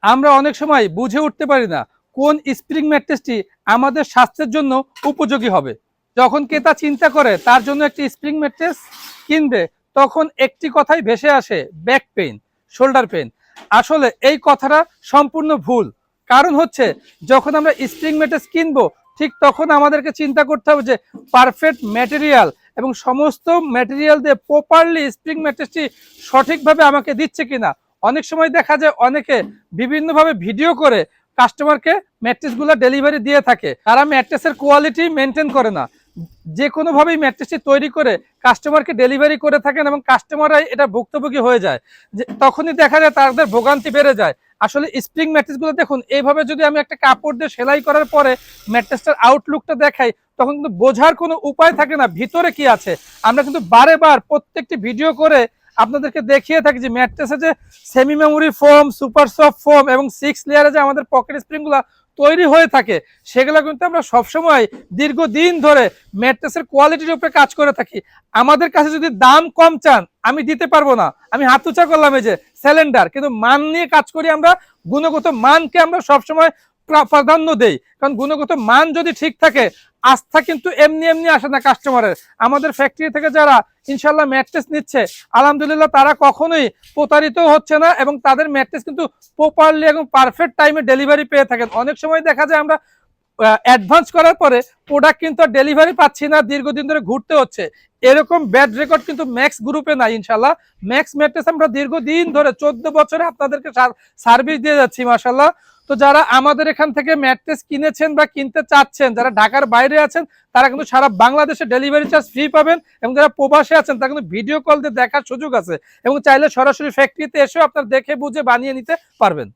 আমরা অনেক সময় বুঝে উঠতে পারি না কোন স্প্রিং ম্যাট্রেসটি আমাদের স্বাস্থ্যের জন্য উপযোগী হবে। যখন ক্রেতা চিন্তা করে তার জন্য একটি স্প্রিং ম্যাট্রেস কিনবে, তখন একটি কথাই ভেসে আসে, ব্যাক পেইন, শোল্ডার পেইন। আসলে এই কথাটা সম্পূর্ণ ভুল। কারণ হচ্ছে, যখন আমরা স্প্রিং ম্যাট্রেস কিনবো, ঠিক তখন আমাদেরকে চিন্তা করতে হবে যে পারফেক্ট ম্যাটেরিয়াল এবং সমস্ত ম্যাটেরিয়াল দিয়ে প্রপারলি স্প্রিং ম্যাট্রেসটি সঠিকভাবে আমাকে দিচ্ছে কিনা। অনেক সময় দেখা যায় অনেকে বিভিন্নভাবে ভিডিও করে কাস্টমারকে ম্যাট্রেসগুলো ডেলিভারি দিয়ে থাকে। তারা ম্যাট্রেসের কোয়ালিটি মেনটেন করে না, যে কোনোভাবেই ম্যাট্রেসটি তৈরি করে কাস্টমারকে ডেলিভারি করে থাকেন এবং কাস্টমাররাই এটা ভুক্তভোগী হয়ে যায়। যে তখনই দেখা যায় তাদের ভোগান্তি বেড়ে যায়। আসলে স্প্রিং ম্যাট্রেসগুলো দেখুন, এইভাবে যদি আমি একটা কাপড় দিয়ে সেলাই করার পরে ম্যাট্রেসটার আউটলুকটা দেখাই, তখন কিন্তু বোঝার কোনো উপায় থাকে না ভিতরে কি আছে। আমরা কিন্তু বারে বার প্রত্যেকটি ভিডিও করে আপনাদেরকে দেখিয়ে থাকি যে ম্যাট্রেসে যে semi memory foam, super soft foam এবং 6 লেয়ারে যে আমাদের পকেট স্প্রিংগুলো তৈরি হয়ে থাকে, সেগুলো কিন্তু আমরা সবসময় দীর্ঘদিন ধরে ম্যাট্রেসের কোয়ালিটির উপরে কাজ করে থাকি। আমাদের কাছে যদি দাম কম চান, আমি দিতে পারবো না, আমি হাত উঁচা করলাম এই যে সিলিন্ডার, কিন্তু মান নিয়ে কাজ করি আমরা। গুণগত মানকে আমরা সবসময় প্রাধান্য দেই, কারণ গুণগত মান যদি ঠিক থাকে, আস্থা কিন্তু এমনি এমনি আসে না কাস্টমারের। আমাদের ফ্যাক্টরি থেকে যারা ইনশাল্লাহ ম্যাট্রেস নিচ্ছে, আলহামদুলিল্লাহ তারা কখনোই প্রতারিত হচ্ছে না এবং তাদের ম্যাট্রেস কিন্তু প্রপারলি এবং পারফেক্ট টাইমে ডেলিভারি পেয়ে থাকেন। অনেক সময় দেখা যায় আমরা অ্যাডভান্স করার পরে প্রোডাক্ট কিন্তু ডেলিভারি পাচ্ছি না, দীর্ঘদিন ধরে ঘুরতে হচ্ছে। এরকম ব্যাড রেকর্ড কিন্তু ম্যাক্স গ্রুপে নাই। ইনশাল্লাহ ম্যাক্স ম্যাট্রেস আমরা দীর্ঘদিন ধরে 14 বছরে আপনাদেরকে সার্ভিস দিয়ে যাচ্ছি মাশাল্লাহ। তো যারা আমাদের এখান থেকে ম্যাট্রেস কিনেছেন বা কিনতে চাচ্ছেন, যারা ঢাকার বাইরে আছেন, তারা কিন্তু সারা বাংলাদেশে ডেলিভারি চার্জ ফ্রি পাবেন এবং যারা প্রবাসে আছেন তারা কিন্তু ভিডিও কল দিয়ে দেখার সুযোগ আছে এবং চাইলে সরাসরি ফ্যাক্টরিতে এসেও আপনারা দেখে বুঝে বানিয়ে নিতে পারবেন।